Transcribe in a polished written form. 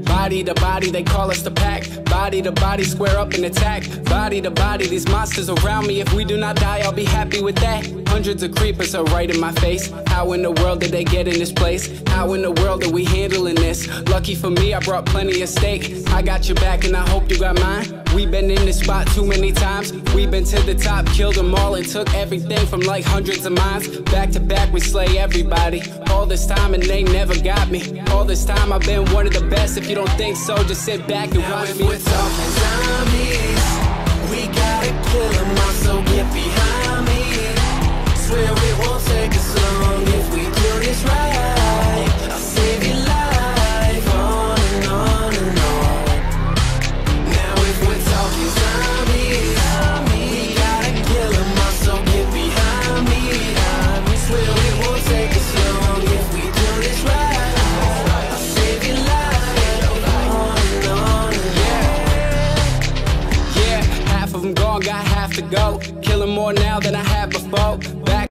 Body to body, they call us the pack. Body to body, square up and attack. Body to body, these monsters around me. If we do not die, I'll be happy with that. Hundreds of creepers are right in my face. How in the world did they get in this place? How in the world are we handling this? Lucky for me, I brought plenty of steak. I got your back and I hope you got mine. We've been in this spot too many times. We've been to the top, killed them all and took everything from like hundreds of miles. Back to back, we slay everybody. All this time and they never got me. All this time I've been one of the best. If you don't think so, just sit back and watch me. Now if we're talking zombies, we gotta kill them all, so get behind me. Swear it won't take us long if we do this right. I'll save your life, on and on and on. Now if we're talking zombies, we gotta kill them all, so get behind me. Swear it won't take us long if we do this right. I'll save your life, on and on and on. Yeah, half of them gone, got half to go. Killing more now than I had before. Back